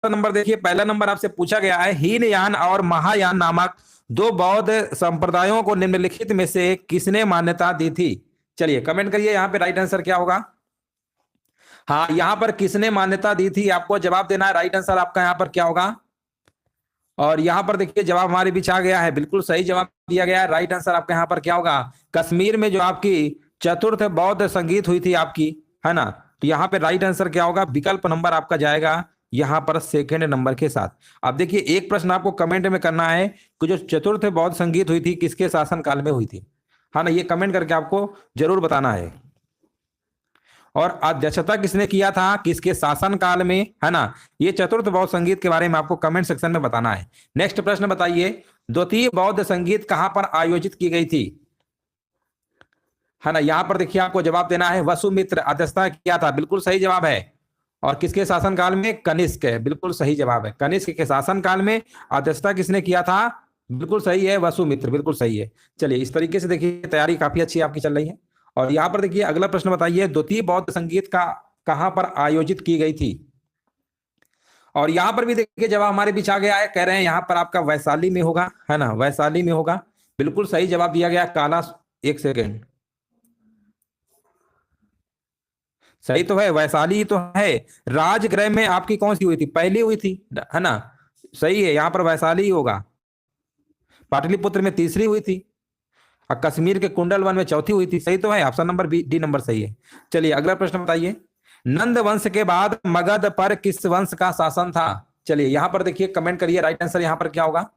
Number देखिए, पहला number आपसे पूछा गया है, हीनयान और महायान नामक दो बौद्ध संप्रदायों को निम्नलिखित में से किसने मान्यता दी थी? चलिए कमेंट करिए यहाँ पे राइट आंसर क्या होगा। हाँ, यहाँ पर किसने मान्यता दी थी, आपको जवाब देना है। राइट आंसर आपका यहाँ पर क्या होगा? और यहाँ पर देखिए जवाब हमारे बीच आ गया है, बिल्कुल सही जवाब दिया गया है। राइट आंसर आपका यहाँ पर क्या होगा? कश्मीर में जो आपकी चतुर्थ बौद्ध संगीत हुई थी आपकी, है ना, तो यहाँ पे राइट आंसर क्या होगा? विकल्प नंबर आपका जाएगा यहाँ पर सेकेंड नंबर के साथ। अब देखिए एक प्रश्न आपको कमेंट में करना है कि जो चतुर्थ बौद्ध संगीत हुई थी किसके शासन काल में हुई थी, है ना, ये कमेंट करके आपको जरूर बताना है। और अध्यक्षता किसने किया था, किसके शासन काल में, है ना, ये चतुर्थ बौद्ध संगीत के बारे में आपको कमेंट सेक्शन में बताना है। नेक्स्ट प्रश्न बताइए, द्वितीय बौद्ध संगीत कहां पर आयोजित की गई थी, है ना, यहां पर देखिए आपको जवाब देना है, वसुमित्र अध्यक्षता किया था, बिल्कुल सही जवाब है। और किसके शासन काल में? कनिष्क है, बिल्कुल सही जवाब है। कनिष्क के शासन काल में अध्यक्षता किसने किया था? बिल्कुल सही है, वसुमित्र, बिल्कुल सही है। चलिए इस तरीके से देखिए तैयारी काफी अच्छी आपकी चल रही है। और यहाँ पर देखिए अगला प्रश्न बताइए, द्वितीय बौद्ध संगीत का कहां पर आयोजित की गई थी? और यहाँ पर भी देखिए जवाब हमारे बीच आ गया है, कह रहे हैं यहाँ पर आपका वैशाली में होगा, है ना, वैशाली में होगा, बिल्कुल सही जवाब दिया गया। काला, एक सेकेंड, सही तो है, वैशाली तो है। राजगृह में आपकी कौन सी हुई थी? पहली हुई थी, है ना, सही है, यहाँ पर वैशाली ही होगा। पाटलिपुत्र में तीसरी हुई थी, और कश्मीर के कुंडल वन में चौथी हुई थी। सही तो है, option number B, D number सही है। चलिए अगला प्रश्न बताइए, नंद वंश के बाद मगध पर किस वंश का शासन था? चलिए यहां पर देखिए कमेंट करिए, राइट आंसर यहां पर क्या होगा।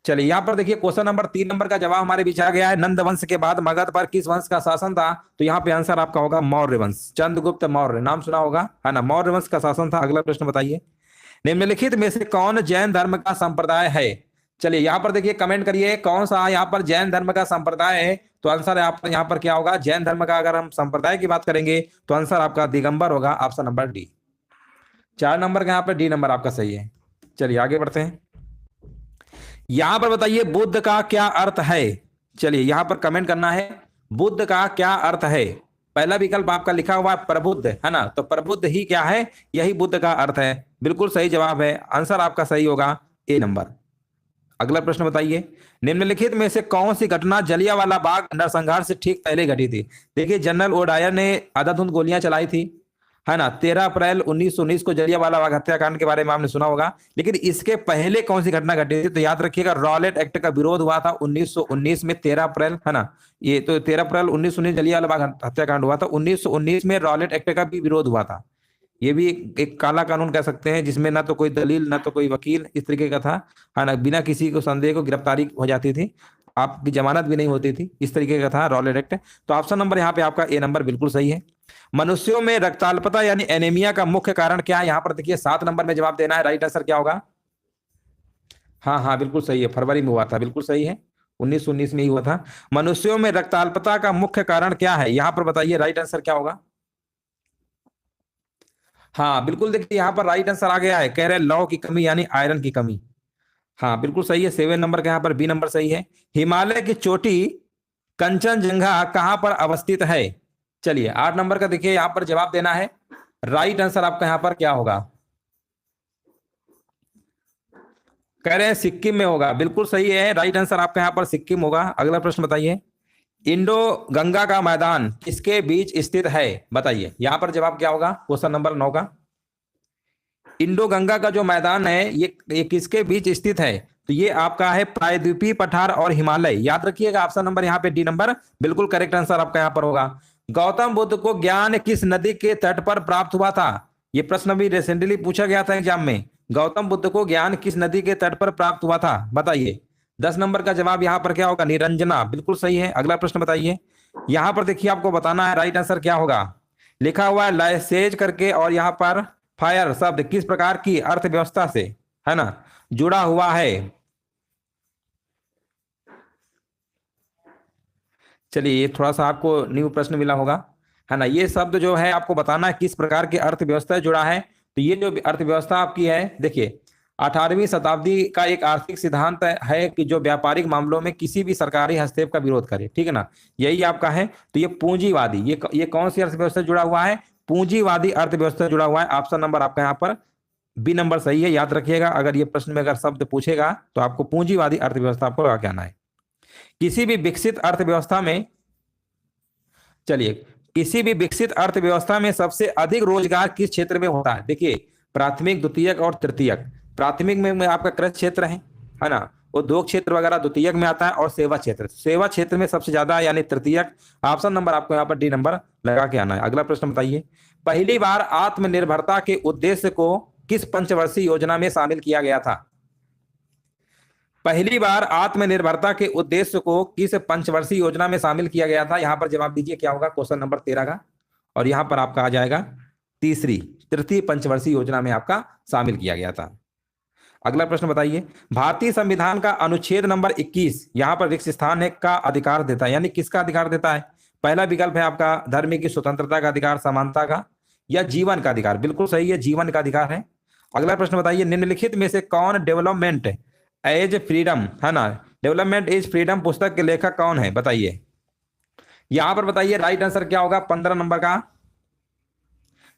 चलिए यहां पर देखिए क्वेश्चन नंबर 3 नंबर का जवाब हमारे बीच आ गया है, नंद वंश के बाद मगध पर किस वंश का शासन था? तो यहाँ पे आंसर आपका होगा मौर्य वंश, चंद्रगुप्त मौर्य, नाम सुना होगा, है ना, मौर्य वंश का शासन था। अगला प्रश्न बताइए, निम्नलिखित में से कौन जैन धर्म का संप्रदाय है? चलिए यहाँ पर देखिए कमेंट करिए, कौन सा यहाँ पर जैन धर्म का संप्रदाय है? तो आंसर है आपका यहाँ पर क्या होगा? जैन धर्म का अगर हम संप्रदाय की बात करेंगे तो आंसर आपका दिगंबर होगा, ऑप्शन नंबर डी। 4 नंबर का यहाँ पर डी नंबर आपका सही है। चलिए आगे बढ़ते हैं, यहां पर बताइए बुद्ध का क्या अर्थ है? चलिए यहां पर कमेंट करना है, बुद्ध का क्या अर्थ है? पहला विकल्प आपका लिखा हुआ है प्रबुद्ध, है ना, तो प्रबुद्ध ही क्या है? यही बुद्ध का अर्थ है, बिल्कुल सही जवाब है, आंसर आपका सही होगा, ए नंबर। अगला प्रश्न बताइए, निम्नलिखित में से कौन सी घटना जलियांवाला बाग नरसंहार से ठीक पहले घटी थी? देखिए जनरल ओडायर ने अंधाधुंध गोलियां चलाई थी, है ना, 13 अप्रैल 1919 को जलियांवाला बाग हत्याकांड के बारे में आपने सुना होगा, लेकिन इसके पहले कौन सी घटना घटी थी? तो याद रखिएगा, रॉलेट एक्ट का विरोध हुआ था 1919 में, 13 अप्रैल, है ना, ये तो 13 अप्रैल 1919 जलियांवाला बाग हत्याकांड हुआ था, 1919 में रॉलेट एक्ट का भी विरोध हुआ था। ये भी एक काला कानून कह सकते हैं, जिसमें ना तो कोई दलील ना तो कोई वकील, इस तरीके का था, है ना, बिना किसी को संदेह को गिरफ्तारी हो जाती थी, आपकी जमानत भी नहीं होती थी, इस तरीके का था रॉलेट एक्ट। तो ऑप्शन नंबर यहाँ पे आपका ए नंबर बिल्कुल सही है। मनुष्यों में रक्ताल्पता यानी एनीमिया का मुख्य कारण क्या है? यहाँ पर देखिए 7 नंबर में जवाब देना है, राइट आंसर क्या होगा? हाँ हाँ बिल्कुल सही है, फरवरी में हुआ था, बिल्कुल सही है, 1919 में ही हुआ था। मनुष्यों में रक्ताल्पता का मुख्य कारण क्या है? यहाँ पर बताइए राइट आंसर क्या होगा। हाँ बिल्कुल, देखिए यहाँ पर राइट आंसर आ गया है, कह रहे हैं लौ की कमी यानी आयरन की कमी। हाँ बिल्कुल सही है, 7 नंबर का यहाँ पर बी नंबर सही है। हिमालय की चोटी कंचनजंगा कहाँ पर अवस्थित है? चलिए 8 नंबर का देखिए यहाँ पर जवाब देना है, राइट आंसर आपका यहाँ पर क्या होगा? कह रहे हैं सिक्किम में होगा, बिल्कुल सही है, राइट आंसर आपका यहाँ पर सिक्किम होगा। अगला प्रश्न बताइए, इंडो गंगा का मैदान किसके बीच स्थित है? बताइए यहाँ पर जवाब क्या होगा, क्वेश्चन नंबर 9 का। इंडो गंगा का जो मैदान है ये किसके बीच स्थित है? तो ये आपका है प्रायद्वीपीय पठार और हिमालय, याद रखिएगा, ऑप्शन नंबर यहाँ पे डी नंबर बिल्कुल करेक्ट आंसर आपका यहाँ पर होगा। गौतम बुद्ध को ज्ञान किस नदी के तट पर प्राप्त हुआ था? ये प्रश्न भी रिसेंटली पूछा गया था एग्जाम में, गौतम बुद्ध को ज्ञान किस नदी के तट पर प्राप्त हुआ था? बताइए 10 नंबर का जवाब यहाँ पर क्या होगा? निरंजना, बिल्कुल सही है। अगला प्रश्न बताइए, यहाँ पर देखिए आपको बताना है राइट आंसर क्या होगा। लिखा हुआ है लाइसेज करके, और यहाँ पर फायर शब्द किस प्रकार की अर्थव्यवस्था से, है ना, जुड़ा हुआ है? चलिए ये थोड़ा सा आपको न्यू प्रश्न मिला होगा, है ना, ये शब्द जो है आपको बताना है किस प्रकार की अर्थव्यवस्था से जुड़ा है। तो ये जो अर्थव्यवस्था आपकी है, देखिए 18वीं शताब्दी का एक आर्थिक सिद्धांत है कि जो व्यापारिक मामलों में किसी भी सरकारी हस्तक्षेप का विरोध करे, ठीक है ना, यही आपका है। तो ये पूंजीवादी, ये कौन सी अर्थव्यवस्था से जुड़ा हुआ है? पूंजीवादी अर्थव्यवस्था से जुड़ा हुआ है, ऑप्शन नंबर आपका यहाँ पर बी नंबर सही है, याद रखिएगा। अगर ये प्रश्न में अगर शब्द पूछेगा तो आपको पूंजीवादी अर्थव्यवस्था आपको लगा के आना है। किसी भी विकसित अर्थव्यवस्था में, चलिए, किसी भी विकसित अर्थव्यवस्था में सबसे अधिक रोजगार किस क्षेत्र में होता है? देखिए, प्राथमिक, द्वितीयक और तृतीयक। प्राथमिक में आपका कृषि क्षेत्र है ना, उद्योग क्षेत्र वगैरह द्वितीयक में आता है, और सेवा क्षेत्र, सेवा क्षेत्र में सबसे ज्यादा यानी तृतीयक। ऑप्शन नंबर आपको यहाँ पर डी नंबर लगा के आना है। अगला प्रश्न बताइए, पहली बार आत्मनिर्भरता के उद्देश्य को किस पंचवर्षीय योजना में शामिल किया गया था? पहली बार आत्मनिर्भरता के उद्देश्य को किस पंचवर्षीय योजना में शामिल किया गया था? यहां पर जवाब दीजिए क्या होगा क्वेश्चन नंबर 13 का, और यहां पर आपका आ जाएगा तृतीय पंचवर्षीय योजना में आपका शामिल किया गया था। अगला प्रश्न बताइए, भारतीय संविधान का अनुच्छेद नंबर 21 यहां पर रिक्त स्थान है का अधिकार देता है, यानी किसका अधिकार देता है? पहला विकल्प है आपका धर्म की स्वतंत्रता का अधिकार, समानता का, या जीवन का अधिकार। बिल्कुल सही है, जीवन का अधिकार है। अगला प्रश्न बताइए, निम्नलिखित में से कौन डेवलपमेंट एज फ्रीडम, है ना, डेवलपमेंट एज फ्रीडम पुस्तक के लेखक कौन है? बताइए। यहां पर बताइए राइट आंसर क्या होगा 15 नंबर का।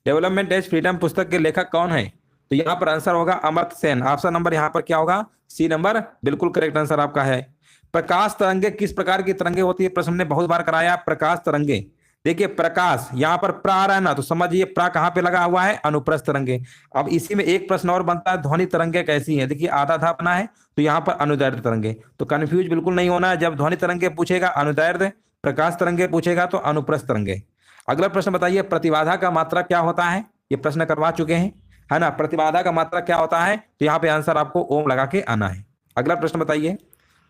डेवलपमेंट एज फ्रीडम पुस्तक के लेखक कौन है? तो यहां पर आंसर होगा अमर्त्य सेन। ऑप्शन नंबर यहां पर क्या होगा? सी नंबर बिल्कुल करेक्ट आंसर आपका है। प्रकाश तरंगे किस प्रकार की तरंगे होती है? प्रश्न ने बहुत बार कराया प्रकाश तरंगे। देखिए प्रकाश, यहां पर प्रा आ रहा है ना, तो समझिए प्रा कहां पे लगा हुआ है? अनुप्रस्थ तरंगे। अब इसी में एक प्रश्न और बनता है, ध्वनि तरंगे कैसी है? देखिए आधा था बना है, तो यहाँ पर अनुदैर्ध्य तरंगे। तो कंफ्यूज बिल्कुल नहीं होना है, जब ध्वनि तरंगे पूछेगा अनुदैर्ध्य, प्रकाश तरंगे पूछेगा तो अनुप्रस्थ तरंगे। अगला प्रश्न बताइए, प्रतिबाधा का मात्रा क्या होता है? ये प्रश्न करवा चुके हैं, है ना। प्रतिबाधा का मात्रा क्या होता है? तो यहाँ पे आंसर आपको ओम लगा के आना है। अगला प्रश्न बताइए,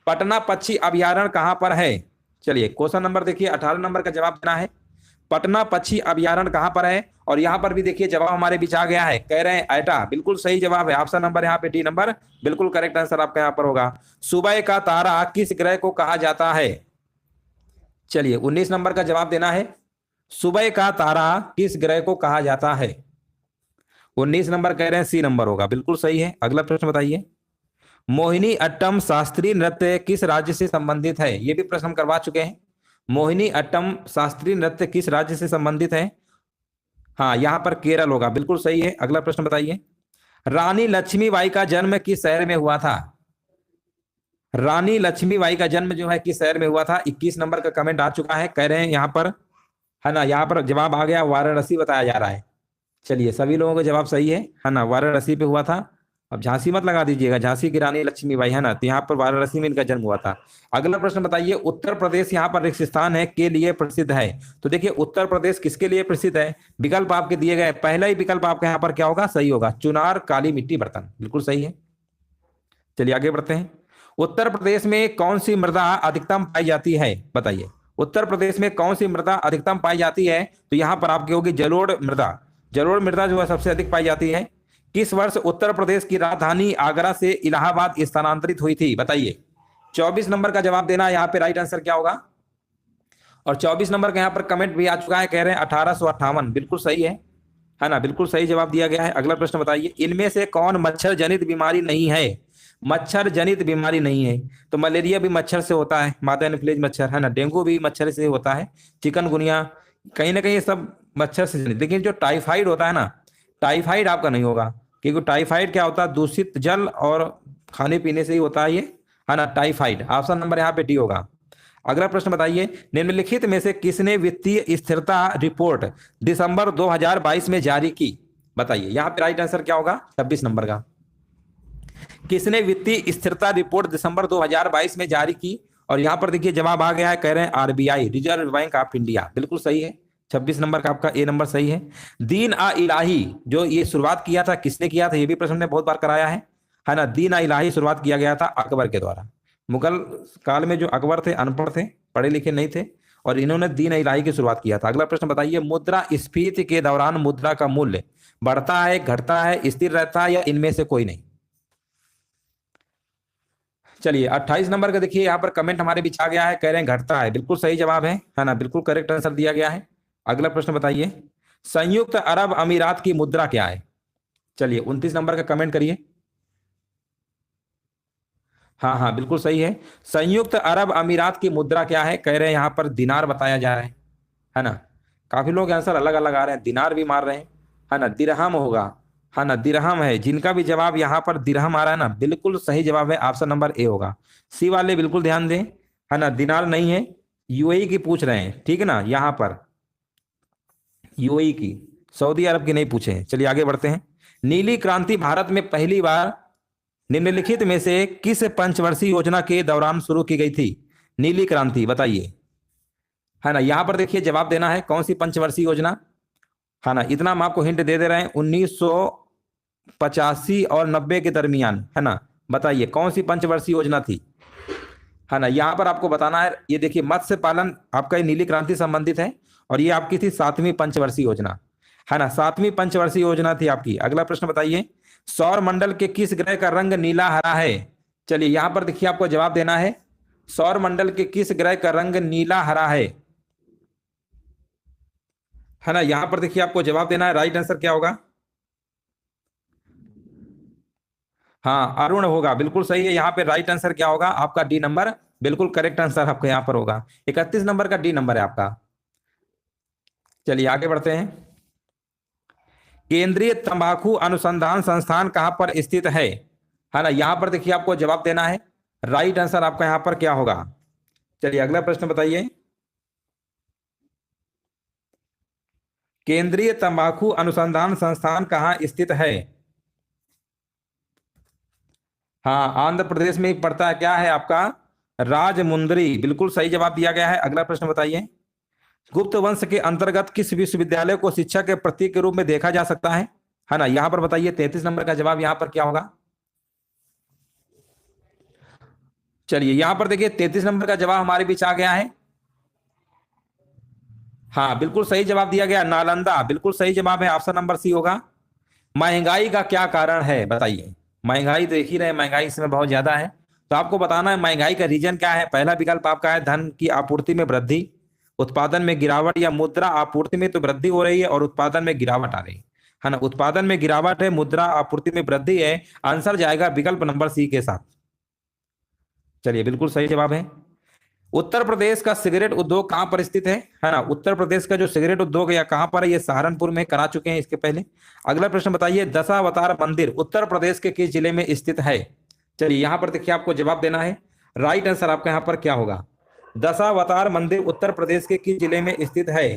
पटना पक्षी अभयारण्य कहां पर है? चलिए क्वेश्चन नंबर देखिए 18 नंबर का जवाब देना है। पटना पक्षी अभयारण्य कहां पर है? और यहां पर भी देखिए जवाब हमारे बीच आ गया है, कह रहे हैं एटा। बिल्कुल सही जवाब है, ऑप्शन नंबर यहाँ पे डी नंबर बिल्कुल करेक्ट आंसर आपका यहाँ पर होगा। सुबह का तारा किस ग्रह को कहा जाता है? चलिए 19 नंबर का जवाब देना है, सुबह का तारा किस ग्रह को कहा जाता है? 19 नंबर कह रहे हैं सी नंबर होगा, बिल्कुल सही है। अगला प्रश्न बताइए, मोहिनी अट्टम शास्त्रीय नृत्य किस राज्य से संबंधित है? ये भी प्रश्न हम करवा चुके हैं। मोहिनी अट्टम शास्त्रीय नृत्य किस राज्य से संबंधित है? हाँ यहां पर केरल होगा, बिल्कुल सही है। अगला प्रश्न बताइए, रानी लक्ष्मीबाई का जन्म किस शहर में हुआ था? रानी लक्ष्मीबाई का जन्म जो है किस शहर में हुआ था? 21 नंबर का कमेंट आ चुका है, कह रहे हैं यहां पर, है ना, यहां पर जवाब आ गया वाराणसी बताया जा रहा है। चलिए सभी लोगों का जवाब सही है ना, वाराणसी पे हुआ था। अब झांसी मत लगा दीजिएगा, झांसी की रानी लक्ष्मीबाई, है ना, तो यहाँ पर वाराणसी में इनका जन्म हुआ था। अगला प्रश्न बताइए, उत्तर प्रदेश यहाँ पर रिक्त स्थान है के लिए प्रसिद्ध है। तो देखिए उत्तर प्रदेश किसके लिए प्रसिद्ध है? विकल्प आपके दिए गए, पहला ही विकल्प आपका यहाँ पर क्या होगा? सही होगा, चुनार, काली मिट्टी, बर्तन, बिल्कुल सही है। चलिए आगे बढ़ते हैं, उत्तर प्रदेश में कौन सी मृदा अधिकतम पाई जाती है? बताइए, उत्तर प्रदेश में कौन सी मृदा अधिकतम पाई जाती है? तो यहाँ पर आपकी होगी जलोढ़ मृदा। जलोढ़ मृदा जो है सबसे अधिक पाई जाती है। किस वर्ष उत्तर प्रदेश की राजधानी आगरा से इलाहाबाद स्थानांतरित हुई थी? बताइए। 24 नंबर का जवाब देना है, यहाँ पे राइट आंसर क्या होगा? और 24 नंबर का यहाँ पर कमेंट भी आ चुका है, कह रहे हैं 1858, बिल्कुल सही है ना, बिल्कुल सही जवाब दिया गया है। अगला प्रश्न बताइए, इनमें से कौन मच्छर जनित बीमारी नहीं है? मच्छर जनित बीमारी नहीं है, तो मलेरिया भी मच्छर से होता है, मादा एनोफिलीज मच्छर, है ना, डेंगू भी मच्छर से होता है, चिकनगुनिया कहीं ना कहीं ये सब मच्छर से जनित। लेकिन जो टाइफाइड होता है ना, टाइफाइड आपका नहीं होगा, क्योंकि टाइफाइड क्या होता है? दूषित जल और खाने पीने से ही होता है ये, है ना, टाइफाइड। ऑप्शन नंबर यहाँ पे डी होगा। अगला प्रश्न बताइए, निम्नलिखित में से किसने वित्तीय स्थिरता रिपोर्ट दिसंबर 2022 में जारी की? बताइए, यहाँ पे राइट आंसर क्या होगा? 26 नंबर का। किसने वित्तीय स्थिरता रिपोर्ट दिसंबर 2022 में जारी की? और यहां पर देखिए जवाब आ गया है, कह रहे हैं RBI, reserve bank of India, बिल्कुल सही है। 26 नंबर का आपका ए नंबर सही है। दीन आ इलाही जो ये शुरुआत किया था, किसने किया था? ये भी प्रश्न ने बहुत बार कराया है ना। दीन आ इलाही शुरुआत किया गया था अकबर के द्वारा। मुगल काल में जो अकबर थे अनपढ़ थे, पढ़े लिखे नहीं थे, और इन्होंने दीन इलाही की शुरुआत किया था। अगला प्रश्न बताइए, मुद्रा स्फीति के दौरान मुद्रा का मूल्य बढ़ता है, घटता है, स्थिर रहता है, या इनमें से कोई नहीं? चलिए 28 नंबर का देखिए, यहाँ पर कमेंट हमारे बीच आ गया है, कह रहे हैं घटता है, बिल्कुल सही जवाब है ना, बिल्कुल करेक्ट आंसर दिया गया है। अगला प्रश्न बताइए, संयुक्त अरब अमीरात की मुद्रा क्या है? चलिए 29 नंबर का कमेंट करिए। हाँ बिल्कुल सही है। संयुक्त अरब अमीरात की मुद्रा क्या है? कह रहे हैं यहाँ पर दिनार बताया जा रहा है ना। काफी लोग आंसर अलग अलग आ रहे हैं, दिनार भी मार रहे हैं, है ना, दिरहम होगा, है ना, दिरहम है। जिनका भी जवाब यहाँ पर दिरहम आ रहा है ना, बिल्कुल सही जवाब है, ऑप्शन नंबर ए होगा। सी वाले बिल्कुल ध्यान दें, है ना, दिनार नहीं है, यूएई की पूछ रहे हैं, ठीक है ना, यहाँ पर यूएई की, सऊदी अरब की नहीं पूछे हैं। चलिए आगे बढ़ते हैं। नीली क्रांति भारत में पहली बार निम्नलिखित में से किस पंचवर्षीय योजना के दौरान शुरू की गई थी? नीली क्रांति बताइए, है ना, यहां पर देखिए जवाब देना है, कौन सी पंचवर्षीय योजना, है ना, इतना हम आपको हिंट दे दे रहे हैं, 1985 और 90 के दरमियान, है ना, बताइए कौन सी पंचवर्षीय योजना थी, है ना, यहां पर आपको बताना है। ये देखिए मत्स्य पालन आपका ये नीली क्रांति संबंधित है, और ये आपकी थी 7वीं पंचवर्षीय योजना, है ना, 7वीं पंचवर्षीय योजना थी आपकी। अगला प्रश्न बताइए, सौर मंडल के किस ग्रह का रंग नीला हरा है? चलिए यहां पर देखिए आपको जवाब देना है, सौर मंडल के किस ग्रह का रंग नीला हरा है ना, यहां पर देखिए आपको जवाब देना है, राइट आंसर क्या होगा? हाँ, अरुण होगा, बिल्कुल सही है। यहाँ पे राइट आंसर क्या होगा आपका? डी नंबर, बिल्कुल करेक्ट आंसर आपका यहाँ पर होगा। 31 नंबर का डी नंबर है आपका। चलिए आगे बढ़ते हैं। केंद्रीय तंबाकू अनुसंधान संस्थान कहां पर स्थित है ना, यहां पर देखिए आपको जवाब देना है, राइट आंसर आपका यहां पर क्या होगा? चलिए अगला प्रश्न बताइए, केंद्रीय तंबाकू अनुसंधान संस्थान कहां स्थित है? हाँ, आंध्र प्रदेश में ही पड़ता है, क्या है आपका? राजमुंदरी, बिल्कुल सही जवाब दिया गया है। अगला प्रश्न बताइए, गुप्त वंश के अंतर्गत किस विश्वविद्यालय को शिक्षा के प्रतीक के रूप में देखा जा सकता है ना, यहां पर बताइए 33 नंबर का जवाब यहां पर क्या होगा? चलिए यहां पर देखिए 33 नंबर का जवाब हमारे बीच आ गया है। हाँ, बिल्कुल सही जवाब दिया गया, नालंदा, बिल्कुल सही जवाब है, ऑप्शन नंबर सी होगा। महंगाई का क्या कारण है बताइए? महंगाई तो देख ही रहे, महंगाई इसमें बहुत ज्यादा है, तो आपको बताना है महंगाई का रीजन क्या है। पहला विकल्प आपका है धन की आपूर्ति में वृद्धि, उत्पादन में गिरावट, या मुद्रा आपूर्ति में तो वृद्धि हो रही है और उत्पादन में गिरावट आ रही है ना, उत्पादन में गिरावट है, मुद्रा आपूर्ति में वृद्धि है, आंसर जाएगा विकल्प नंबर सी के साथ। चलिए बिल्कुल सही जवाब है। उत्तर प्रदेश का सिगरेट उद्योग कहां पर स्थित है ना, उत्तर प्रदेश का जो सिगरेट उद्योग है या कहां पर है, ये सहारनपुर में करा चुके हैं इसके पहले। अगला प्रश्न बताइए, दशावतार मंदिर उत्तर प्रदेश के किस जिले में स्थित है? चलिए यहां पर देखिए आपको जवाब देना है, राइट आंसर आपका यहां पर क्या होगा? दशावतार मंदिर उत्तर प्रदेश के किस जिले में स्थित है?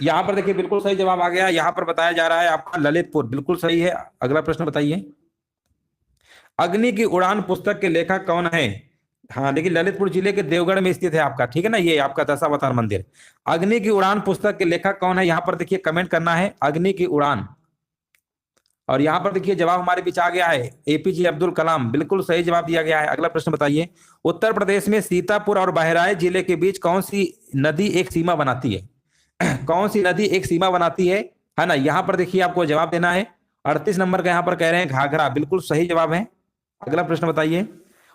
यहां पर देखिए बिल्कुल सही जवाब आ गया, यहां पर बताया जा रहा है आपका ललितपुर, बिल्कुल सही है। अगला प्रश्न बताइए, अग्नि की उड़ान पुस्तक के लेखक कौन है? हाँ देखिए ललितपुर जिले के देवगढ़ में स्थित है आपका, ठीक है ना, ये आपका दशावतार मंदिर। अग्नि की उड़ान पुस्तक के लेखक कौन है, यहाँ पर देखिए कमेंट करना है, अग्नि की उड़ान। और यहाँ पर देखिए जवाब हमारे बीच आ गया है, एपीजे अब्दुल कलाम, बिल्कुल सही जवाब दिया गया है। अगला प्रश्न बताइए, उत्तर प्रदेश में सीतापुर और बहराइच जिले के बीच कौन सी नदी एक सीमा बनाती है? कौन सी नदी एक सीमा बनाती है ना, यहाँ पर देखिए आपको जवाब देना है, 38 नंबर का यहाँ पर कह रहे हैं घाघरा, बिल्कुल सही जवाब है। अगला प्रश्न बताइए,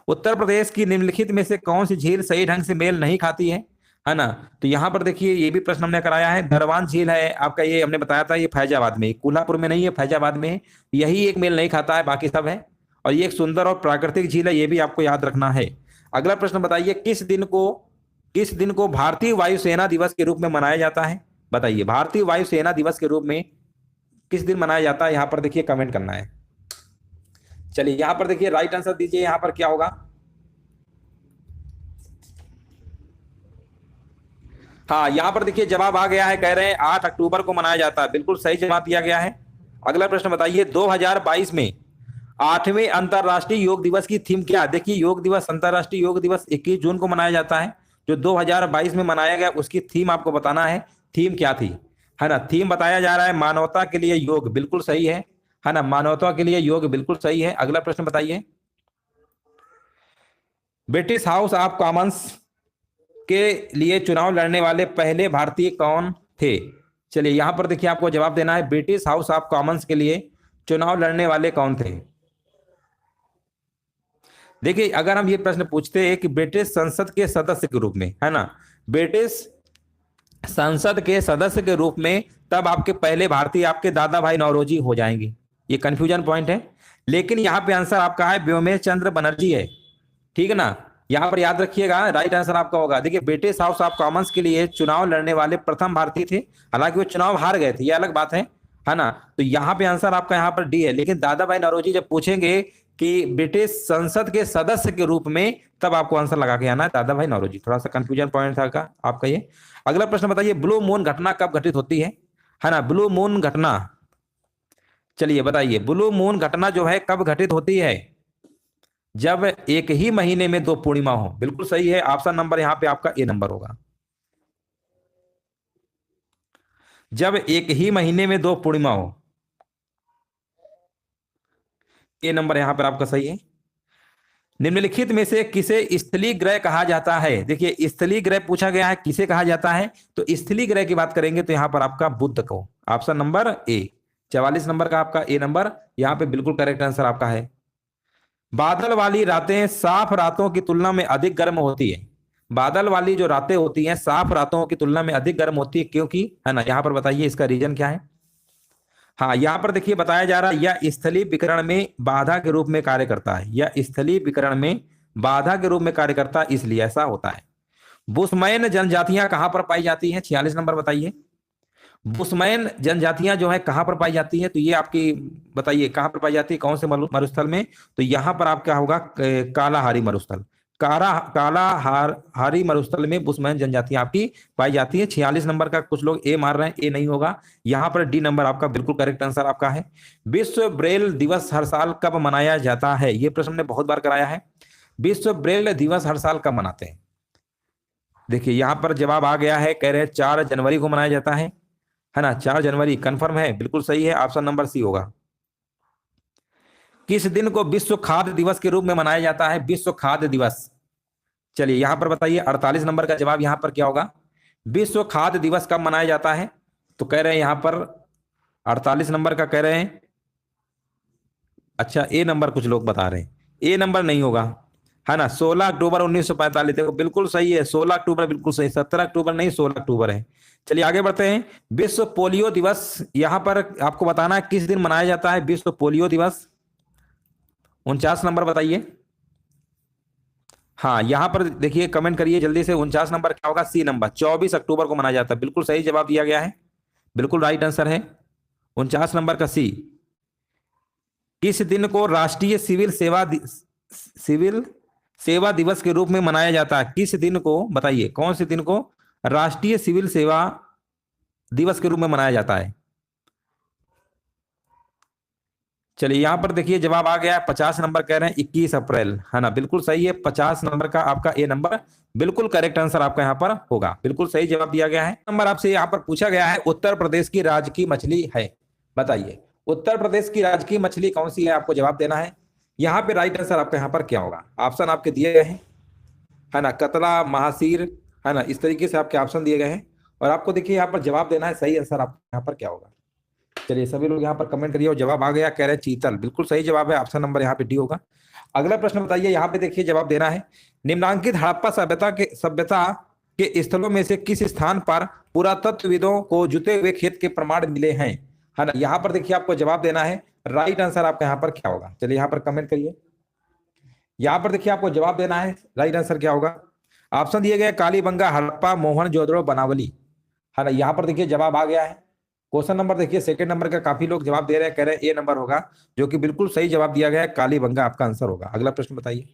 उत्तर प्रदेश की निम्नलिखित में से कौन सी झील सही ढंग से मेल नहीं खाती है ना, तो यहां पर देखिए ये भी प्रश्न हमने कराया है, धरवान झील है आपका, ये हमने बताया था, ये फैजाबाद में, कोल्हापुर में नहीं है, फैजाबाद में है, यही एक मेल नहीं खाता है, बाकी सब है। और ये एक सुंदर और प्राकृतिक झील है, ये भी आपको याद रखना है। अगला प्रश्न बताइए, किस दिन को भारतीय वायुसेना दिवस के रूप में मनाया जाता है? बताइए भारतीय वायुसेना दिवस के रूप में किस दिन मनाया जाता है, यहां पर देखिए कमेंट करना है। चलिए यहां पर देखिए राइट आंसर दीजिए, यहां पर क्या होगा? हाँ, यहां पर देखिए जवाब आ गया है, कह रहे हैं 8 अक्टूबर को मनाया जाता है, बिल्कुल सही जवाब दिया गया है। अगला प्रश्न बताइए, 2022 में 8वें अंतरराष्ट्रीय योग दिवस की थीम क्या? देखिए योग दिवस, अंतरराष्ट्रीय योग दिवस 21 जून को मनाया जाता है, जो 2022 में मनाया गया उसकी थीम आपको बताना है, थीम क्या थी, है ना, थीम बताया जा रहा है मानवता के लिए योग, बिल्कुल सही है ना, मानवता के लिए योग, बिल्कुल सही है। अगला प्रश्न बताइए, ब्रिटिश हाउस ऑफ कॉमन्स के लिए चुनाव लड़ने वाले पहले भारतीय कौन थे? चलिए यहां पर देखिए आपको जवाब देना है, ब्रिटिश हाउस ऑफ कॉमन्स के लिए चुनाव लड़ने वाले कौन थे? देखिए अगर हम ये प्रश्न पूछते हैं कि ब्रिटिश संसद के सदस्य के रूप में, है ना, ब्रिटिश संसद के सदस्य के रूप में, तब आपके पहले भारतीय आपके दादा भाई नौरोजी हो जाएंगे, ये कंफ्यूजन पॉइंट है। लेकिन यहाँ पे आंसर आपका है व्योमेश चंद्र बनर्जी है, ठीक है ना, यहाँ पर याद रखिएगा राइट आंसर आपका होगा, देखिए ब्रिटिश हाउस ऑफ कॉमन्स के लिए चुनाव लड़ने वाले प्रथम भारतीय थे, हालांकि वो चुनाव हार गए थे, ये अलग बात है ना। तो यहाँ पे आंसर आपका यहाँ पर डी है। लेकिन दादा भाई नौरोजी जब पूछेंगे कि ब्रिटिश संसद के सदस्य के रूप में, तब आपको आंसर लगा के आना है दादा भाई नौरोजी। थोड़ा सा कंफ्यूजन पॉइंट था का आपका ये। अगला प्रश्न बताइए, ब्लू मून घटना कब घटित होती है ना, ब्लू मून घटना, चलिए बताइए ब्लू मून घटना जो है कब घटित होती है? जब एक ही महीने में 2 पूर्णिमा हो। बिल्कुल सही है, ऑप्शन नंबर यहां पे आपका ए नंबर होगा। जब एक ही महीने में 2 पूर्णिमा हो, ए नंबर यहां पर आपका सही है। निम्नलिखित में से किसे स्थलीय ग्रह कहा जाता है? देखिए स्थलीय ग्रह पूछा गया है, किसे कहा जाता है, तो स्थलीय ग्रह की बात करेंगे तो यहां पर आपका बुध को, ऑप्शन नंबर ए, 44 नंबर का आपका ए नंबर यहां पे बिल्कुल करेक्ट आंसर आपका है। बादल वाली रातें साफ रातों की तुलना में अधिक गर्म होती है। बादल वाली जो रातें होती हैं साफ रातों की तुलना में अधिक गर्म होती है, क्योंकि, है ना, यहां पर बताइए इसका रीजन क्या है। हाँ, यहां पर देखिए बताया जा रहा है यह स्थलीय विकिरण में बाधा के रूप में कार्य करता है, यह स्थलीय विकिरण में बाधा के रूप में कार्य करता है, इसलिए ऐसा होता है। बुशमैन जनजातियां कहां पर पाई जाती हैं? 46 नंबर बताइए। बुशमैन जनजातियां जो है कहां पर पाई जाती है, तो ये आपकी बताइए कहां पर पाई जाती है, कौन से मरुस्थल में? तो यहां पर आपका होगा कालाहारी मरुस्थल, कालाहारी मरुस्थल में बुशमैन जनजातियां आपकी पाई जाती है। 46 नंबर का कुछ लोग ए मार रहे हैं, ए नहीं होगा, यहां पर डी नंबर आपका बिल्कुल करेक्ट आंसर आपका है। विश्व ब्रेल दिवस हर साल कब मनाया जाता है? ये प्रश्न हमने बहुत बार कराया है। विश्व ब्रेल दिवस हर साल कब मनाते हैं? देखिए यहां पर जवाब आ गया है, कह रहे हैं 4 जनवरी को मनाया जाता है ना, 4 जनवरी कंफर्म है, बिल्कुल सही है, ऑप्शन नंबर सी होगा। किस दिन को विश्व खाद्य दिवस के रूप में मनाया जाता है? विश्व खाद्य दिवस, चलिए यहां पर बताइए 48 नंबर का जवाब यहां पर क्या होगा? विश्व खाद्य दिवस कब मनाया जाता है? तो कह रहे हैं यहां पर 48 नंबर का कह रहे हैं, अच्छा ए नंबर कुछ लोग बता रहे हैं, ए नंबर नहीं होगा, है ना, 16 अक्टूबर 1945, देखो बिल्कुल सही है, 16 अक्टूबर बिल्कुल सही, 17 अक्टूबर नहीं 16 अक्टूबर है। चलिए आगे बढ़ते हैं। विश्व पोलियो दिवस यहां पर आपको बताना है किस दिन मनाया जाता है विश्व पोलियो दिवस? 49 नंबर बताइए। हाँ, यहां पर देखिए कमेंट करिए जल्दी से, 49 नंबर क्या होगा? सी नंबर, 24 अक्टूबर को मनाया जाता है, बिल्कुल सही जवाब दिया गया है, बिल्कुल राइट आंसर है 49 नंबर का सी। किस दिन को राष्ट्रीय सिविल सेवा दिवस के रूप में मनाया जाता है? किस दिन को बताइए, कौन से दिन को राष्ट्रीय सिविल सेवा दिवस के रूप में मनाया जाता है? चलिए यहां पर देखिए जवाब आ गया, 50 नंबर कह रहे हैं 21 अप्रैल, है ना, बिल्कुल सही है, 50 नंबर का आपका ए नंबर बिल्कुल करेक्ट आंसर आपका यहां पर होगा, बिल्कुल सही जवाब दिया गया है। नंबर आपसे यहां पर पूछा गया है उत्तर प्रदेश की राज्य की मछली है, बताइए उत्तर प्रदेश की राज्य की मछली कौन सी है? आपको जवाब देना है। यहाँ पे राइट आंसर आपका यहाँ पर क्या होगा? ऑप्शन आपके दिए गए हैं, है ना, कतला, महासीर, है ना, इस तरीके से आपके ऑप्शन दिए गए हैं, और आपको देखिए यहाँ पर जवाब देना है, सही आंसर आपका यहाँ पर क्या होगा। चलिए सभी लोग यहाँ पर कमेंट करिए, और जवाब आ गया, कह रहे हैं चीतल, बिल्कुल सही जवाब है, ऑप्शन नंबर यहाँ पे डी होगा। अगला प्रश्न बताइए, यहाँ पे देखिए जवाब देना है, निम्नांकित हड़प्पा सभ्यता के स्थलों में से किस स्थान पर पुरातत्वविदों को जुते हुए खेत के प्रमाण मिले हैं? है ना, यहाँ पर देखिए आपको जवाब देना है, राइट आंसर आपका यहाँ पर क्या होगा? चलिए यहाँ पर कमेंट करिए, यहाँ पर देखिए आपको जवाब देना है, राइट आंसर क्या होगा। ऑप्शन दिए गए कालीबंगा, हड़प्पा, मोहनजोदड़ो, बनावली, है ना, यहाँ पर देखिए जवाब आ गया है। क्वेश्चन नंबर देखिए सेकंड नंबर का काफी लोग जवाब दे रहे हैं, कह रहे हैं ए नंबर होगा, जो कि बिल्कुल सही जवाब दिया गया है, कालीबंगा आपका आंसर होगा। अगला प्रश्न बताइए,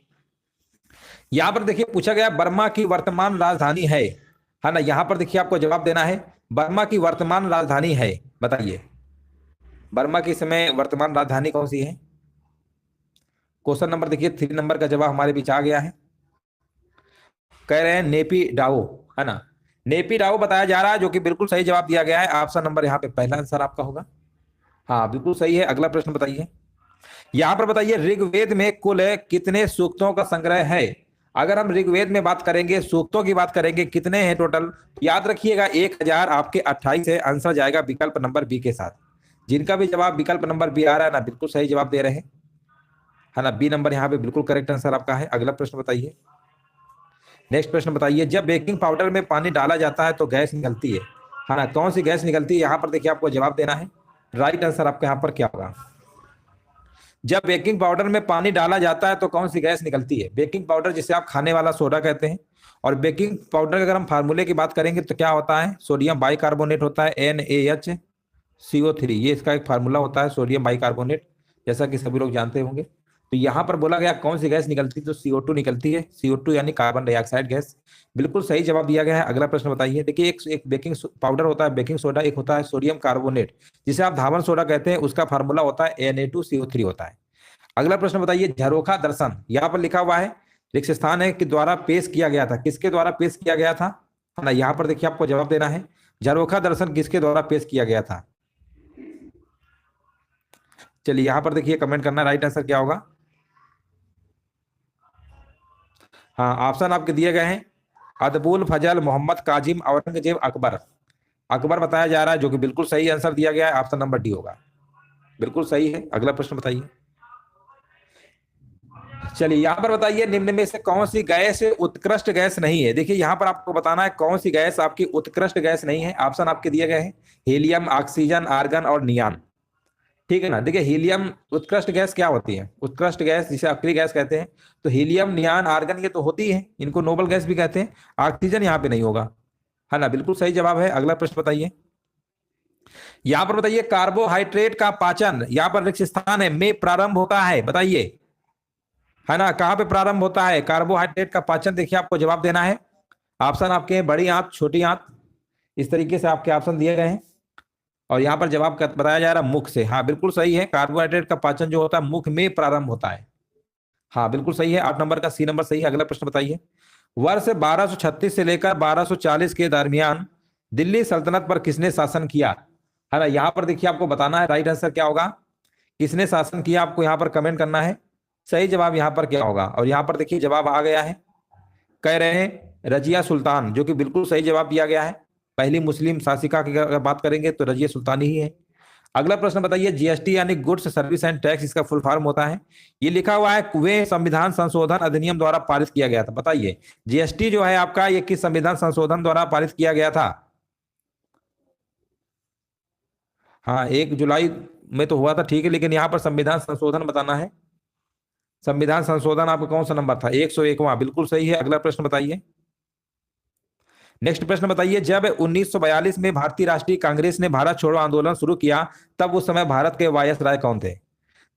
यहाँ पर देखिए पूछा गया बर्मा की वर्तमान राजधानी है ना, यहाँ पर देखिए आपको जवाब देना है, बर्मा की वर्तमान राजधानी है, बताइए बर्मा की समय वर्तमान राजधानी कौन सी है? क्वेश्चन नंबर देखिए 3 नंबर का जवाब हमारे बीच आ गया है, कह रहे हैं नेपी डाओ, है ना, नेपी डाओ बताया जा रहा है, जो कि बिल्कुल सही जवाब दिया गया है, ऑप्शन नंबर यहाँ पे पहला आंसर आपका होगा, हाँ बिल्कुल सही है। अगला प्रश्न बताइए, यहां पर बताइए ऋग्वेद में कुल कितने सूक्तों का संग्रह है? अगर हम ऋग्वेद में बात करेंगे, सूक्तों की बात करेंगे, कितने हैं टोटल? याद रखिएगा 1000 आपके 28 है, आंसर जाएगा विकल्प नंबर बी के साथ। जिनका भी जवाब विकल्प नंबर बी आ रहा है ना, बिल्कुल सही जवाब दे रहे हैं, है ना, बी नंबर यहाँ पे बिल्कुल करेक्ट आंसर आपका है। अगला प्रश्न बताइए, नेक्स्ट प्रश्न बताइए, जब बेकिंग पाउडर में पानी डाला जाता है तो गैस निकलती है ना, कौन सी गैस निकलती है? यहाँ पर देखिए आपको जवाब देना है, राइट आंसर आपका यहाँ पर क्या होगा? जब बेकिंग पाउडर में पानी डाला जाता है तो कौन सी गैस निकलती है? बेकिंग पाउडर जिसे आप खाने वाला सोडा कहते हैं। और बेकिंग पाउडर के अगर हम फार्मूले की बात करेंगे तो क्या होता है? सोडियम बाइकार्बोनेट होता है, NaHCO3। ये इसका एक फार्मूला होता है, सोडियम बाइकार्बोनेट, जैसा कि सभी लोग जानते होंगे। तो यहाँ पर बोला गया कौन सी गैस निकलती है, तो CO2 निकलती है। CO2 यानी कार्बन डाइऑक्साइड गैस। बिल्कुल सही जवाब दिया गया है। अगला प्रश्न बताइए। देखिए एक बेकिंग पाउडर होता है बेकिंग सोडा, एक होता है सोडियम कार्बोनेट जिसे आप धावन सोडा कहते हैं, उसका फार्मूला होता है Na2CO3 होता है। अगला प्रश्न बताइए। झरोखा दर्शन यहाँ पर लिखा हुआ है रिक्त स्थान है कि द्वारा पेश किया गया था, किसके द्वारा पेश किया गया था? है ना, यहाँ पर देखिए आपको जवाब देना है। झरोखा दर्शन किसके द्वारा पेश किया गया था? चलिए यहाँ पर देखिए कमेंट करना, राइट आंसर क्या होगा? हाँ, ऑप्शन आपके दिए गए हैं। अदबुल फजल, मोहम्मद काजिम, औरंगजेब, अकबर। अकबर बताया जा रहा है, जो कि बिल्कुल सही आंसर दिया गया है। ऑप्शन नंबर डी होगा, बिल्कुल सही है। अगला प्रश्न बताइए। चलिए यहाँ पर बताइए निम्न में से कौन सी गैस उत्कृष्ट गैस नहीं है? देखिए यहाँ पर आपको बताना है कौन सी गैस आपकी उत्कृष्ट गैस नहीं है। ऑप्शन आपके दिए गए हैं हीलियम, ऑक्सीजन, आर्गन और नियान। ठीक है ना। देखिए हीलियम उत्कृष्ट गैस क्या होती है? उत्कृष्ट गैस जिसे अक्रिय गैस कहते हैं, तो हीलियम, नियान, आर्गन ये तो होती है, इनको नोबल गैस भी कहते हैं। ऑक्सीजन यहाँ पे नहीं होगा, है ना, बिल्कुल सही जवाब है। अगला प्रश्न बताइए। यहाँ पर बताइए कार्बोहाइड्रेट का पाचन यहाँ पर रिक्त स्थान है में प्रारंभ होता है, बताइए, है ना, कहाँ पे प्रारंभ होता है कार्बोहाइड्रेट का पाचन? देखिए आपको जवाब देना है। ऑप्शन आपके बड़ी आंत, छोटी आंत, इस तरीके से आपके ऑप्शन दिए गए हैं। और यहाँ पर जवाब बताया जा रहा है मुख से। हाँ बिल्कुल सही है, कार्बोहाइड्रेट का पाचन जो होता है मुख में प्रारंभ होता है। हाँ बिल्कुल सही है, 8 नंबर का सी नंबर सही है। अगला प्रश्न बताइए। वर्ष 1236 से लेकर 1240 के दरमियान दिल्ली सल्तनत पर किसने शासन किया? है ना, यहाँ पर देखिए आपको बताना है राइट आंसर क्या होगा, किसने शासन किया, आपको यहाँ पर कमेंट करना है। सही जवाब यहाँ पर क्या होगा? और यहाँ पर देखिए जवाब आ गया है, कह रहे हैं रजिया सुल्तान, जो कि बिल्कुल सही जवाब दिया गया है। पहली मुस्लिम शासिका की अगर बात करेंगे तो रजिया सुल्तानी ही है। अगला प्रश्न बताइए। जीएसटी यानी गुड्स सर्विस एंड टैक्स, इसका फुल फॉर्म होता है, ये लिखा हुआ है वे संविधान संशोधन अधिनियम द्वारा पारित किया गया था। बताइए जीएसटी जो है आपका ये किस संविधान संशोधन द्वारा पारित किया गया था? हाँ 1 जुलाई में तो हुआ था, ठीक है, लेकिन यहाँ पर संविधान संशोधन बताना है। संविधान संशोधन आपका कौन सा नंबर था? 101वां, बिल्कुल सही है। अगला प्रश्न बताइए। नेक्स्ट प्रश्न बताइए। जब 1942 में भारतीय राष्ट्रीय कांग्रेस ने भारत छोड़ो आंदोलन शुरू किया तब उस समय भारत के वायसराय कौन थे?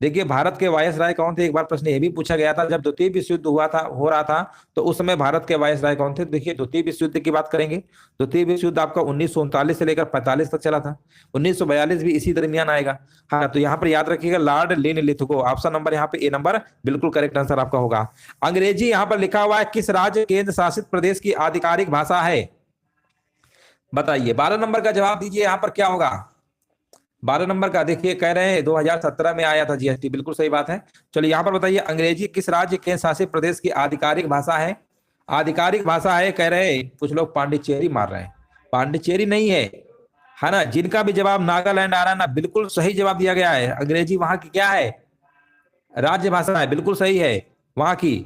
देखिए भारत के वायसराय कौन थे, एक बार प्रश्न ये भी पूछा गया था। जब द्वितीय विश्व युद्ध हो रहा था तो उस समय भारत के वायसराय कौन थे? देखिए द्वितीय विश्व युद्ध की बात करेंगे, द्वितीय विश्व युद्ध आपका 1939 से लेकर 45 तक चला था, 1942 भी इसी दरमियान आएगा। हाँ तो यहाँ पर याद रखिएगा लॉर्ड लिनलिथगो। ऑप्शन नंबर यहाँ पे ए नंबर बिल्कुल करेक्ट आंसर आपका होगा। अंग्रेजी यहाँ पर लिखा हुआ है किस राज्य केंद्र शासित प्रदेश की आधिकारिक भाषा है? बताइए 12 नंबर का जवाब दीजिए, यहाँ पर क्या होगा? 12 नंबर का देखिए कह रहे हैं 2017 में आया था जीएसटी, बिल्कुल सही बात है। चलिए यहाँ पर बताइए अंग्रेजी किस राज्य केंद्र शासित प्रदेश की आधिकारिक भाषा है? आधिकारिक भाषा है कह रहे हैं कुछ लोग पांडिचेरी मार रहे हैं, पांडिचेरी नहीं है ना। जिनका भी जवाब नागालैंड आ रहा है ना, बिल्कुल सही जवाब दिया गया है। अंग्रेजी वहां की क्या है? राज्य भाषा है, बिल्कुल सही है वहां की।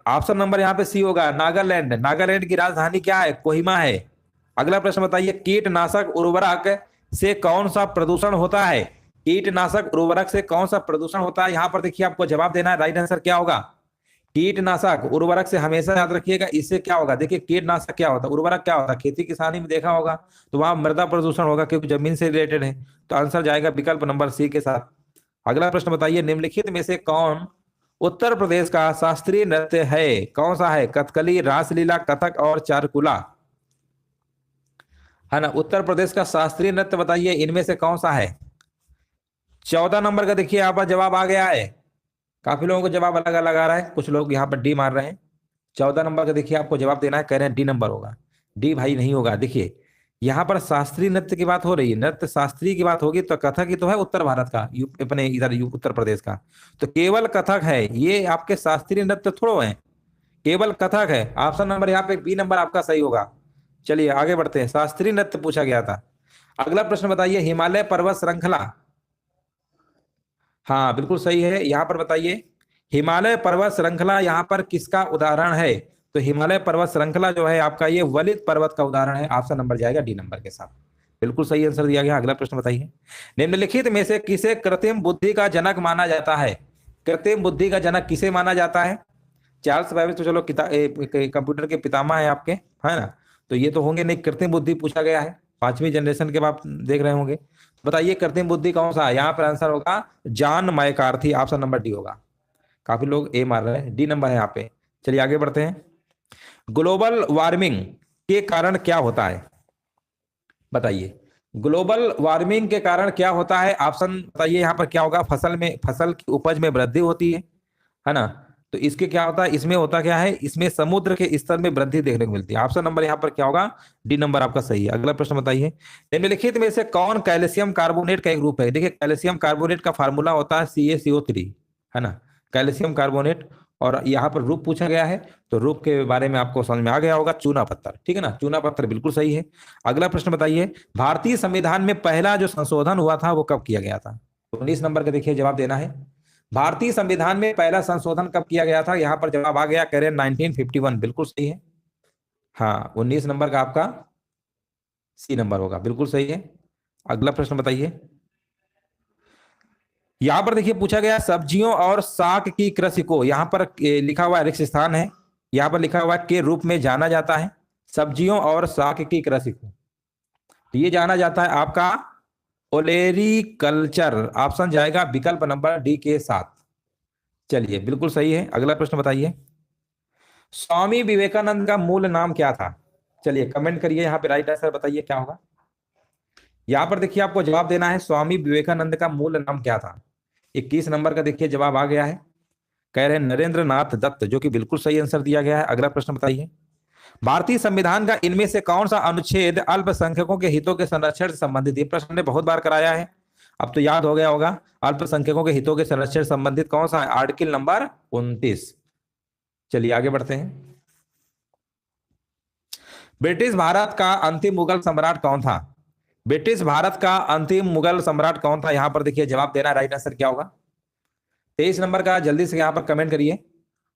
ऑप्शन नंबर यहाँ पे सी होगा, नागालैंड। नागालैंड की राजधानी क्या है? कोहिमा है। अगला प्रश्न बताइए। कीटनाशक उर्वरक से कौन सा प्रदूषण होता है? कीटनाशक उर्वरक से कौन सा प्रदूषण होता है? यहाँ पर देखिए आपको जवाब देना है, राइट आंसर क्या होगा? कीटनाशक उर्वरक से हमेशा याद रखिएगा, इससे क्या होगा? देखिए कीटनाशक क्या होता है, उर्वरक क्या होता है, खेती किसानी में देखा होगा तो वहां मृदा प्रदूषण होगा क्योंकि जमीन से रिलेटेड है। तो आंसर जाएगा विकल्प नंबर सी के साथ। अगला प्रश्न बताइए। निम्नलिखित में से कौन उत्तर प्रदेश का शास्त्रीय नृत्य है? कौन सा है? कथकली, रासलीला, कथक और चारकुला, है ना। उत्तर प्रदेश का शास्त्रीय नृत्य बताइए इनमें से कौन सा है? 14 नंबर का देखिए यहाँ पर जवाब आ गया है। काफी लोगों को जवाब अलग अलग आ रहा है, कुछ लोग यहाँ पर डी मार रहे हैं। 14 नंबर का देखिए आपको जवाब देना है, कह रहे हैं डी नंबर होगा। डी भाई नहीं होगा। देखिए यहाँ पर शास्त्रीय नृत्य की बात हो रही है, नृत्य शास्त्रीय की बात होगी तो कथक ही तो है उत्तर भारत का, अपने इधर उत्तर प्रदेश का। तो केवल कथक है, ये आपके शास्त्रीय नृत्य थोड़ो है, केवल कथक है। ऑप्शन नंबर यहाँ पे बी नंबर आपका सही होगा। चलिए आगे बढ़ते हैं, शास्त्रीय नृत्य पूछा गया था। अगला प्रश्न बताइए। हिमालय पर्वत श्रृंखला, हाँ बिल्कुल सही है। यहाँ पर बताइए हिमालय पर्वत श्रृंखला यहाँ पर किसका उदाहरण है? तो हिमालय पर्वत श्रृंखला जो है आपका ये वलित पर्वत का उदाहरण है। ऑप्शन नंबर जाएगा डी नंबर के साथ। बिल्कुल सही आंसर दिया गया। अगला प्रश्न बताइए, निम्नलिखित में से किसे कृत्रिम बुद्धि का जनक माना जाता है? कृत्रिम बुद्धि का जनक किसे माना जाता है? चार्ल्स बैबेज तो चलो कंप्यूटर के पितामह है आपके, है ना, तो ये तो होंगे नहीं। कृत्रिम बुद्धि पूछा गया है, 5वीं जनरेशन के आप देख रहे होंगे। बताइए कृत्रिम बुद्धि कौन सा है? यहाँ पर आंसर होगा John McCarthy, option number D होगा। काफी लोग ए मार रहे हैं, डी नंबर है यहाँ पे। चलिए आगे बढ़ते हैं। ग्लोबल वार्मिंग के कारण क्या होता है? बताइए ग्लोबल वार्मिंग के कारण क्या होता है? ऑप्शन बताइए यहाँ पर क्या होगा? फसल की उपज में वृद्धि होती है ना, तो इसके क्या होता है? इसमें होता क्या है? इसमें समुद्र के स्तर में वृद्धि देखने को मिलती है। ऑप्शन नंबर यहाँ पर क्या होगा? डी नंबर आपका सही है। अगला प्रश्न बताइए, निम्नलिखित में से कौन कैल्शियम कार्बोनेट का एक रूप है? देखिए कैल्शियम कार्बोनेट का फार्मूला होता है CaCO3, है ना, कैल्शियम कार्बोनेट। और यहाँ पर रूप पूछा गया है, तो रूप के बारे में आपको समझ में आ गया होगा, चूना पत्थर, ठीक है ना, चूना पत्थर बिल्कुल सही है। अगला प्रश्न बताइए, भारतीय संविधान में पहला जो संशोधन हुआ था वो कब किया गया था? 19 नंबर का देखिए जवाब देना है। भारतीय संविधान में पहला संशोधन कब किया गया था? यहां पर जवाब आ गया, कह रहे 1951, बिल्कुल सही है। हाँ 19 नंबर का आपका सी नंबर होगा, बिल्कुल सही है। अगला प्रश्न बताइए, यहां पर देखिए पूछा गया सब्जियों और साग की कृषि को, यहां पर लिखा हुआ रिक्त स्थान है, यहां पर लिखा हुआ के रूप में जाना जाता है। सब्जियों और साग की कृषि को ये जाना जाता है आपका ओलेरी कल्चर। ऑप्शन जाएगा विकल्प नंबर डी के साथ। चलिए बिल्कुल सही है। अगला प्रश्न बताइए, स्वामी विवेकानंद का मूल नाम क्या था? चलिए कमेंट करिए यहाँ पे राइट आंसर बताइए क्या होगा। यहाँ पर देखिए आपको जवाब देना है, स्वामी विवेकानंद का मूल नाम क्या था? 21 नंबर का देखिए जवाब आ गया है, कह रहे हैं नरेंद्र नाथ दत्त, जो कि बिल्कुल सही आंसर दिया गया है। अगला प्रश्न बताइए, भारतीय संविधान का इनमें से कौन सा अनुच्छेद अल्पसंख्यकों के हितों के संरक्षण से संबंधित? ये प्रश्न ने बहुत बार कराया है, अब तो याद हो गया होगा। अल्पसंख्यकों के हितों के संरक्षण से संबंधित कौन सा है? Article number 29। चलिए आगे बढ़ते हैं, ब्रिटिश भारत का अंतिम मुगल सम्राट कौन था? ब्रिटिश भारत का अंतिम मुगल सम्राट कौन था? यहां पर देखिए जवाब देना, राइट आंसर क्या होगा? 23 नंबर का जल्दी से यहाँ पर कमेंट करिए।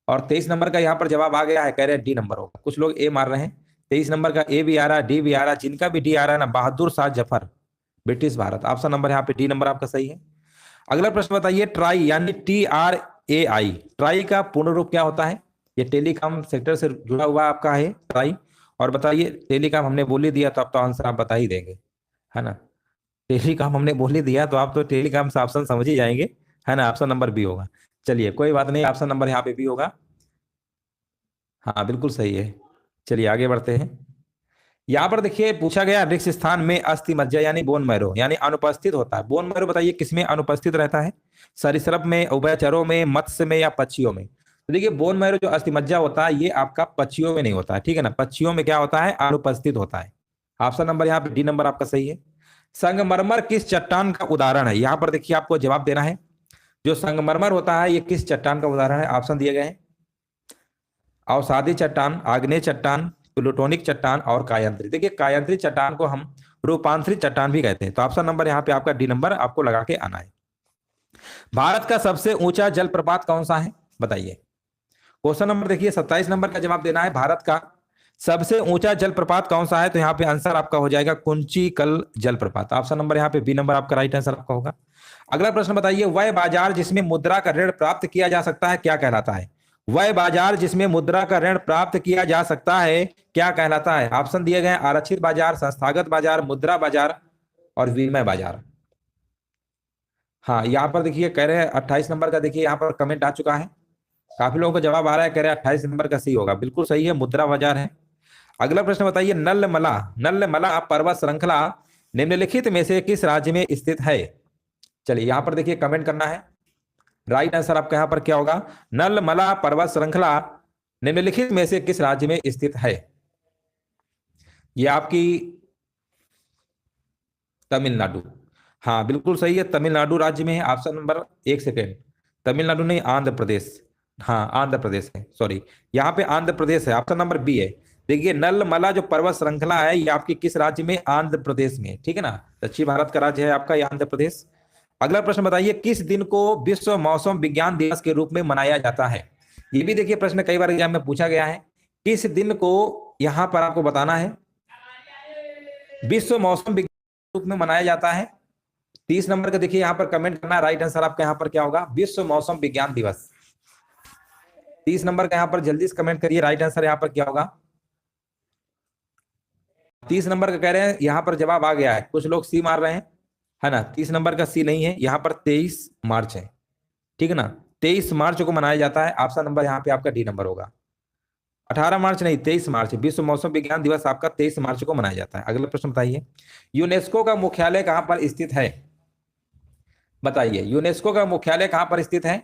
और 23 नंबर का यहाँ पर जवाब आ गया है, कह रहे हैं डी नंबर होगा। कुछ लोग ए मार रहे हैं, 23 नंबर का ए भी आ रहा है, डी भी आ रहा है, जिनका भी डी आ रहा है ना, Bahadur Shah Zafar, British Bharat. Option number यहाँ पे डी नंबर आपका सही है। अगला प्रश्न बताइए, ट्राई यानी TRAI, ट्राई का पूर्ण रूप क्या होता है? ये टेलीकॉम सेक्टर से जुड़ा हुआ आपका है ट्राई। और बताइए टेलीकॉम हमने बोल ही दिया तो अब तो आंसर आप बता ही देंगे, है ना, टेलीकॉम हमने बोल ही दिया तो आप तो टेलीकॉम से ऑप्शन समझ ही जाएंगे, है ना, ऑप्शन नंबर बी होगा। चलिए कोई बात नहीं, ऑप्शन नंबर यहाँ पे बी होगा। हाँ बिल्कुल सही है। चलिए आगे बढ़ते हैं, यहाँ पर देखिए पूछा गया रिक्त स्थान में अस्थि मज्जा यानी बोन मैरो यानी अनुपस्थित होता है। बोन मैरो बताइए किसमें अनुपस्थित रहता है? सरीसृप में, उभयचरों में, मत्स्य में या पक्षियों में? तो देखिए बोन मैरो जो अस्थि मज्जा होता है ये आपका पक्षियों में नहीं होता है, ठीक है ना, पक्षियों में क्या होता है? अनुपस्थित होता है। ऑप्शन नंबर यहाँ पे डी नंबर आपका सही है। संगमरमर किस चट्टान का उदाहरण है? यहाँ पर देखिए आपको जवाब देना है, जो संगमरमर होता है ये किस चट्टान का उदाहरण है? ऑप्शन दिए गए हैं, अवसादी चट्टान, आग्नेय चट्टान, प्लूटोनिक चट्टान और कायांत्री। देखिए कायांत्री चट्टान को हम रूपांतरित चट्टान भी कहते हैं। तो ऑप्शन नंबर यहाँ पे आपका डी नंबर आपको लगा के आना है। भारत का सबसे ऊंचा जलप्रपात कौन सा है? बताइए। क्वेश्चन नंबर देखिए 27 नंबर का जवाब देना है, भारत का सबसे ऊंचा जलप्रपात कौन सा है? तो यहाँ पे आंसर आपका हो जाएगा कुंचिकल जलप्रपात। ऑप्शन नंबर यहाँ पे बी नंबर आपका राइट आंसर आपका होगा। अगला प्रश्न बताइए, वह बाजार जिसमें मुद्रा का ऋण प्राप्त किया जा सकता है क्या कहलाता है? वह बाजार जिसमें मुद्रा का ऋण प्राप्त किया जा सकता है क्या कहलाता है? ऑप्शन दिए गए, आरक्षित बाजार, संस्थागत बाजार, मुद्रा बाजार और विनिमय बाजार। हाँ यहाँ पर देखिए कह रहे हैं 28 नंबर का, देखिए यहाँ पर कमेंट आ चुका है, काफी लोगों को जवाब आ रहा है, कह रहे हैं 28 नंबर का सी होगा, बिल्कुल सही है, मुद्रा बाजार है। अगला प्रश्न बताइए, नल्लमला पर्वत श्रृंखला निम्नलिखित में से किस राज्य में स्थित है? चलिए यहाँ पर देखिए कमेंट करना है, राइट आंसर आपका यहाँ पर क्या होगा? नल्लमला पर्वत श्रृंखला निम्नलिखित में से किस राज्य में स्थित है? ये आपकी तमिलनाडु, हाँ बिल्कुल सही है, तमिलनाडु राज्य में है। ऑप्शन नंबर, एक सेकेंड, तमिलनाडु नहीं, आंध्र प्रदेश, हाँ आंध्र प्रदेश है, सॉरी, यहाँ पे आंध्र प्रदेश है, ऑप्शन नंबर बी है। देखिए नलमला जो पर्वत श्रृंखला है ये आपकी किस राज्य में? आंध्र प्रदेश में, ठीक है ना, दक्षिण भारत का राज्य है आपका ये आंध्र प्रदेश। अगला प्रश्न बताइए, किस दिन को विश्व मौसम विज्ञान दिवस के रूप में मनाया जाता है? ये भी देखिए प्रश्न कई बार एग्जाम में पूछा गया है, किस दिन को यहाँ पर आपको बताना है विश्व मौसम रूप में मनाया जाता है? 30 नंबर का देखिए यहाँ पर कमेंट करना है, राइट आंसर आपका यहाँ पर क्या होगा? विश्व मौसम विज्ञान दिवस। 30 नंबर का यहाँ पर जल्दी से कमेंट करिए, राइट आंसर यहाँ पर क्या होगा? 30 नंबर का कह रहे हैं यहाँ पर जवाब आ गया है, कुछ लोग सी मार रहे हैं, है ना। 30 नंबर का सी नहीं है, यहाँ पर 23 मार्च है, ठीक है ना। 23 मार्च को मनाया जाता है। ऑप्शन नंबर यहाँ पे आपका डी नंबर होगा। 18 मार्च नहीं, 23 मार्च। विश्व मौसम विज्ञान दिवस आपका 23 मार्च को मनाया जाता है। अगला प्रश्न बताइए, यूनेस्को का मुख्यालय कहां पर स्थित है? बताइए, यूनेस्को का मुख्यालय कहां पर स्थित है?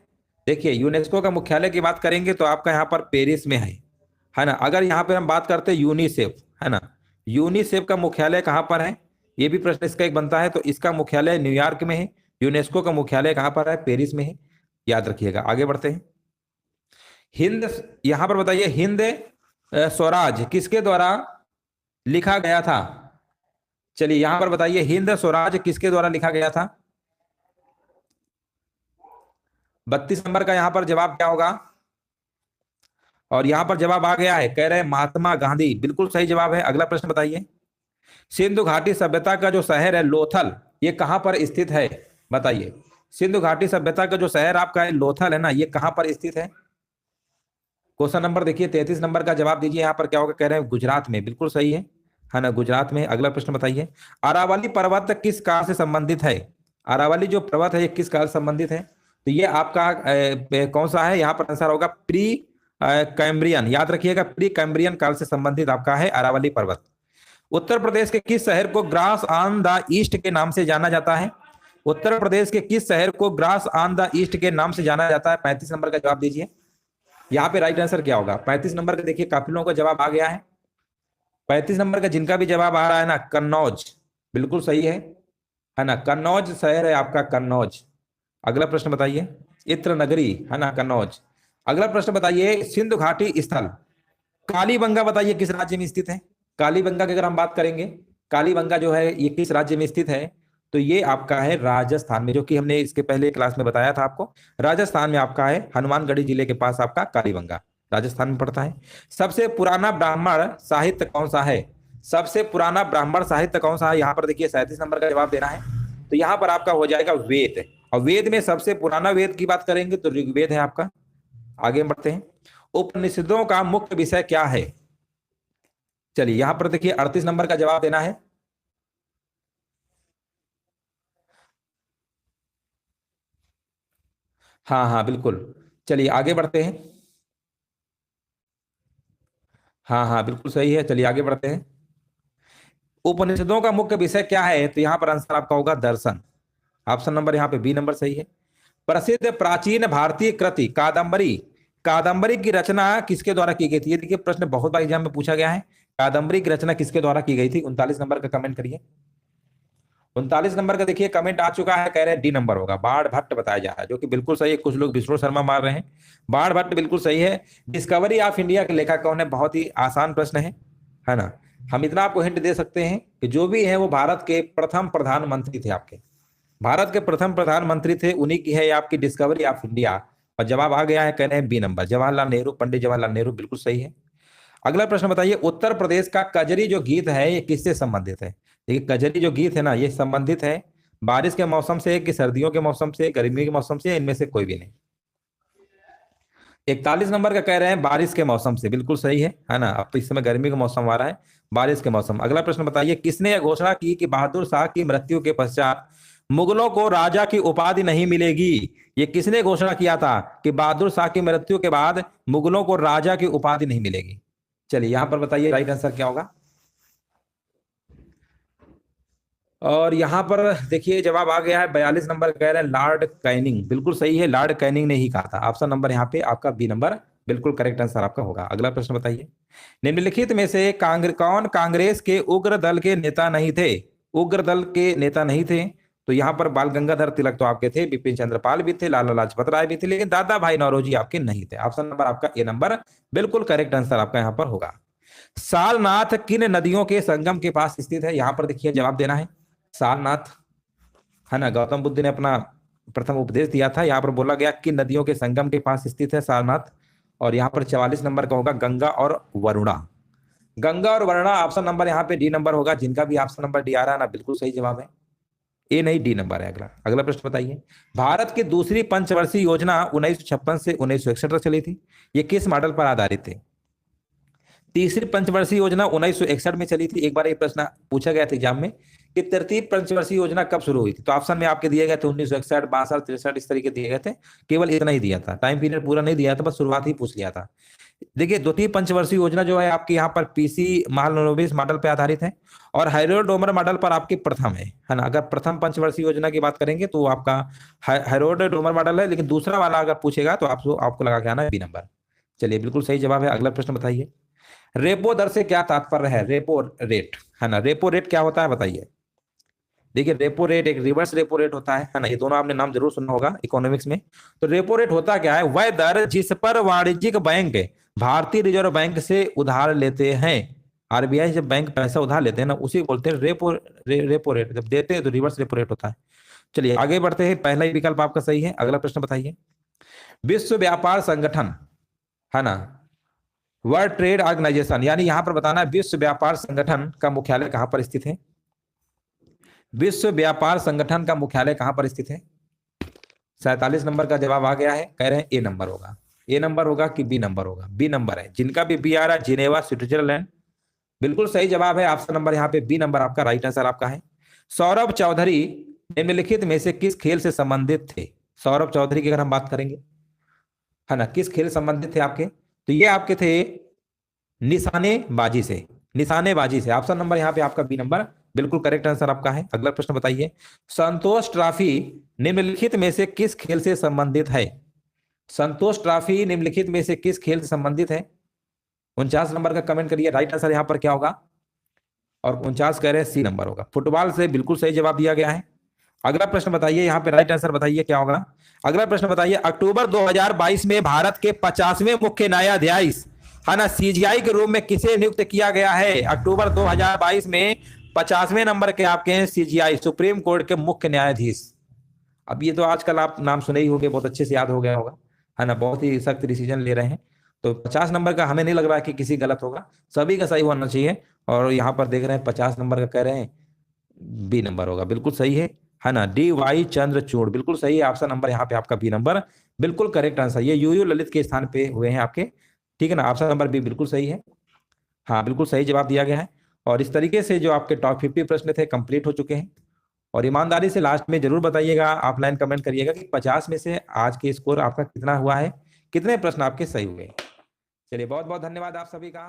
देखिए, यूनेस्को का मुख्यालय की बात करेंगे तो आपका यहाँ पर पेरिस में है ना। अगर यहाँ पे हम बात करते हैं यूनिसेफ, है ना, यूनिसेफ का मुख्यालय कहां पर है? ये भी प्रश्न इसका एक बनता है। तो इसका मुख्यालय न्यूयॉर्क में है। यूनेस्को का मुख्यालय कहां पर है? पेरिस में है, याद रखिएगा। आगे बढ़ते हैं। हिंद, यहां पर बताइए, हिंद स्वराज किसके द्वारा लिखा गया था? चलिए यहां पर बताइए, हिंद स्वराज किसके द्वारा लिखा गया था? 32 नंबर का यहां पर जवाब क्या होगा? और यहां पर जवाब आ गया है, कह रहे हैं महात्मा गांधी, बिल्कुल सही जवाब है। अगला प्रश्न बताइए, सिंधु घाटी सभ्यता का जो शहर है लोथल, ये कहां पर स्थित है? बताइए, सिंधु घाटी सभ्यता का जो शहर आपका है लोथल, है ना, ये कहां पर स्थित है? क्वेश्चन नंबर देखिए 33 नंबर का जवाब दीजिए। यहाँ पर क्या होगा? कह रहे हैं गुजरात में, बिल्कुल सही है ना, गुजरात में। अगला प्रश्न बताइए, अरावली पर्वत किस काल से संबंधित है? अरावली जो पर्वत है ये किस काल से संबंधित है? तो ये आपका कौन सा है? यहाँ पर आंसर होगा प्री कैम्ब्रियन, याद रखिएगा, प्री कैम्ब्रियन काल से संबंधित आपका है अरावली पर्वत। उत्तर प्रदेश के किस शहर को ग्रास ऑन द ईस्ट के नाम से जाना जाता है? उत्तर प्रदेश के किस शहर को ग्रास ऑन द ईस्ट के नाम से जाना जाता है? 35 नंबर का जवाब दीजिए। यहाँ पे राइट आंसर क्या होगा? 35 नंबर का देखिए काफी लोगों का जवाब आ गया है। 35 नंबर का जिनका भी जवाब आ रहा है ना, कन्नौज, बिल्कुल सही है ना, कन्नौज शहर है आपका, कन्नौज। अगला प्रश्न बताइए, इत्र नगरी, है ना, कन्नौज। अगला प्रश्न बताइए, सिंधु घाटी स्थल कालीबंगा बताइए किस राज्य में स्थित है? कालीबंगा की अगर हम बात करेंगे, कालीबंगा जो है ये किस राज्य में स्थित है? तो ये आपका है राजस्थान में, जो कि हमने इसके पहले क्लास में बताया था आपको। राजस्थान में आपका है, हनुमानगढ़ी जिले के पास आपका कालीबंगा, राजस्थान में पड़ता है। सबसे पुराना ब्राह्मण साहित्य कौन सा है? सबसे पुराना ब्राह्मण साहित्य कौन सा है? यहाँ पर देखिए 37 नंबर का जवाब देना है। तो यहाँ पर आपका हो जाएगा वेद, और वेद में सबसे पुराना वेद की बात करेंगे तो ऋग्वेद है आपका। आगे बढ़ते हैं, उपनिषदों का मुख्य विषय क्या है? चलिए यहां पर देखिए 38 नंबर का जवाब देना है। हाँ हाँ बिल्कुल, चलिए आगे बढ़ते हैं। हाँ हाँ बिल्कुल सही है, चलिए आगे बढ़ते हैं। उपनिषदों का मुख्य विषय क्या है? तो यहाँ पर आंसर आपका होगा दर्शन। ऑप्शन नंबर यहाँ पे बी नंबर सही है। प्रसिद्ध प्राचीन भारतीय कृति कादम्बरी, कादम्बरी की रचना किसके द्वारा की गई थी? ये देखिए प्रश्न बहुत बार एग्जाम में पूछा गया है, कादम्बरी की रचना किसके द्वारा की गई थी? 39 नंबर का कमेंट करिए। 39 नंबर का देखिए कमेंट आ चुका है, कह रहे हैं डी नंबर होगा, बाण भट्ट बताया जा रहा है, जो कि बिल्कुल सही है। कुछ लोग विष्णु शर्मा मार रहे हैं, बाण भट्ट बिल्कुल सही है। डिस्कवरी ऑफ इंडिया के लेखक कौन है? बहुत ही आसान प्रश्न है ना। हम इतना आपको हिंट दे सकते हैं कि जो भी है वो भारत के प्रथम प्रधानमंत्री थे आपके, भारत के प्रथम प्रधानमंत्री थे, उन्हीं की है आपकी डिस्कवरी ऑफ इंडिया। और जवाब आ गया है, कह रहे हैं बी नंबर, जवाहरलाल नेहरू, पंडित जवाहरलाल नेहरू, बिल्कुल सही है। अगला प्रश्न बताइए, उत्तर प्रदेश का कजरी जो गीत है ये किससे संबंधित है? देखिए कजरी जो गीत है ना, ये संबंधित है बारिश के मौसम से, कि सर्दियों के मौसम से, गर्मी के मौसम से, इनमें से कोई भी नहीं। 41 नंबर का कह रहे हैं बारिश के मौसम से, बिल्कुल सही है ना। अब तो इस समय गर्मी का मौसम आ रहा है, बारिश के मौसम। अगला प्रश्न बताइए, किसने यह घोषणा की कि बहादुर शाह की मृत्यु के पश्चात मुगलों को राजा की उपाधि नहीं मिलेगी? ये किसने घोषणा किया था कि बहादुर शाह की मृत्यु के बाद मुगलों को राजा की उपाधि नहीं मिलेगी? चलिए यहां पर बताइए राइट आंसर क्या होगा। और यहां पर देखिए जवाब आ गया है, 42 नंबर कह रहे हैं लॉर्ड कैनिंग, बिल्कुल सही है, लॉर्ड कैनिंग ने ही कहा था। ऑप्शन नंबर यहाँ पे आपका बी नंबर बिल्कुल करेक्ट आंसर आपका होगा। अगला प्रश्न बताइए, निम्नलिखित में से कौन कांग्रेस के उग्र दल के नेता नहीं थे? उग्र दल के नेता नहीं थे, तो यहाँ पर बाल गंगाधर तिलक तो आपके थे, बिपिन चंद्रपाल भी थे, लाला लाजपत राय भी थे, लेकिन दादा भाई नौरोजी आपके नहीं थे। ऑप्शन नंबर आपका ए नंबर बिल्कुल करेक्ट आंसर आपका यहाँ पर होगा। सालनाथ किन नदियों के संगम के पास स्थित है? यहाँ पर देखिए जवाब देना है। सारनाथ, है ना, गौतम बुद्ध ने अपना प्रथम उपदेश दिया था, यहाँ पर बोला गया कि नदियों के संगम के पास स्थित है सारनाथ। और यहाँ पर 44 नंबर का होगा गंगा और वरुणा। गंगा और वरुणा, ऑप्शन नंबर यहाँ पे डी नंबर होगा। जिनका भी ऑप्शन नंबर डी आ रहा है ना, बिल्कुल सही जवाब है। ए नहीं, डी नंबर है। अगला अगला प्रश्न बताइए। भारत की दूसरी पंचवर्षीय योजना 1956 से 1961 तक चली थी। ये किस मॉडल पर आधारित थी? तीसरी पंचवर्षीय योजना 1961 में चली थी। एक बार ये प्रश्न पूछा गया था एग्जाम में कि तृतीय पंचवर्षीय योजना कब शुरू हुई थी। तो ऑप्शन में आपके दिए गए थे 1961, 62, 63, इस तरीके दिए गए थे। केवल इतना ही दिया था, टाइम पीरियड पूरा नहीं दिया था, बस शुरुआत ही पूछ लिया था। देखिए, द्वितीय पंचवर्षीय योजना जो है आपकी यहाँ पर पीसी महालनोबिस मॉडल पर आधारित है और हैरोल्ड डोमर मॉडल पर आपकी प्रथम है ना। अगर प्रथम पंचवर्षीय योजना की बात करेंगे तो आपका हैरोल्ड डोमर मॉडल है, लेकिन दूसरा वाला अगर पूछेगा तो आपको लगा के आना है बी नंबर। चलिए, बिल्कुल सही जवाब है। अगला प्रश्न बताइए। रेपो दर से क्या तात्पर्य है? रेपो रेट, है ना। रेपो रेट क्या होता है बताइए। देखिए, रेपो रेट एक रिवर्स रेपो रेट होता है ना। ये दोनों आपने नाम जरूर सुना होगा इकोनॉमिक्स में। तो रेपो रेट होता क्या है? वह दर जिस पर वाणिज्यिक बैंक भारतीय रिजर्व बैंक से उधार लेते हैं। आरबीआई जब बैंक पैसा उधार लेते हैं ना, उसी को बोलते हैं रेपो रेट। जब देते हैं तो रिवर्स रेपो रेट होता है। चलिए आगे बढ़ते हैं। पहला ही विकल्प आपका सही है। अगला प्रश्न बताइए। विश्व व्यापार संगठन, है ना, वर्ल्ड ट्रेड ऑर्गेनाइजेशन, यानी यहां पर बताना है विश्व व्यापार संगठन का मुख्यालय कहां पर स्थित है? विश्व व्यापार संगठन का मुख्यालय कहां पर स्थित है? 47 नंबर का जवाब आ गया है। कह रहे हैं ए नंबर होगा। ए नंबर होगा कि बी नंबर होगा? बी नंबर है। जिनका भी बी आ रहा है, जिनेवा स्विट्जरलैंड, बिल्कुल सही जवाब है। ऑप्शन नंबर यहाँ पे बी नंबर आपका राइट आंसर आपका है। सौरभ चौधरी निम्नलिखित में से किस खेल से संबंधित थे? सौरभ चौधरी की अगर हम बात करेंगे, है ना, किस खेल संबंधित थे आपके? तो ये आपके थे निशानेबाजी से। निशानेबाजी से। ऑप्शन नंबर यहाँ पे आपका बी नंबर बिल्कुल करेक्ट आंसर आपका है। अगला प्रश्न बताइए। संतोष ट्रॉफी निम्नलिखित में से किस खेल से संबंधित है? संतोष ट्रॉफी निम्नलिखित में से किस खेल से संबंधित है? 49 नंबर का कमेंट करिए। राइट आंसर यहाँ पर क्या होगा? और 49 कह रहे हैं सी नंबर होगा। फुटबॉल से बिल्कुल सही जवाब दिया गया है। अगला प्रश्न बताइए। यहाँ पे राइट आंसर बताइए क्या होगा। अगला प्रश्न बताइए। अक्टूबर 2022 में भारत के 50वें मुख्य न्यायाधीश, है ना, सीजीआई के रूप में किसे नियुक्त किया गया है? अक्टूबर 2022 में 50वें नंबर के आपके हैं सीजीआई, सुप्रीम कोर्ट के मुख्य न्यायाधीश। अब ये तो आजकल आप नाम सुने ही होंगे, बहुत अच्छे से याद हो गया होगा, है ना। बहुत ही सख्त डिसीजन ले रहे हैं। तो 50 नंबर का हमें नहीं लग रहा है कि किसी गलत होगा, सभी का सही होना चाहिए। और यहाँ पर देख रहे हैं 50 नंबर का कह रहे हैं बी नंबर होगा। बिल्कुल सही है ना। डी वाई चंद्रचूड़ बिल्कुल सही है। ऑप्शन नंबर यहाँ पे आपका बी नंबर बिल्कुल करेक्ट आंसर। ये यूयू ललित के स्थान पे हुए हैं आपके, ठीक है ना। ऑप्शन नंबर बी बिल्कुल सही है। हाँ, बिल्कुल सही जवाब दिया गया है। और इस तरीके से जो आपके टॉप 50 प्रश्न थे कंप्लीट हो चुके हैं। और ईमानदारी से लास्ट में जरूर बताइएगा, ऑफलाइन कमेंट करिएगा कि 50 में से आज के स्कोर आपका कितना हुआ है, कितने प्रश्न आपके सही हुए। चलिए, बहुत बहुत धन्यवाद आप सभी का।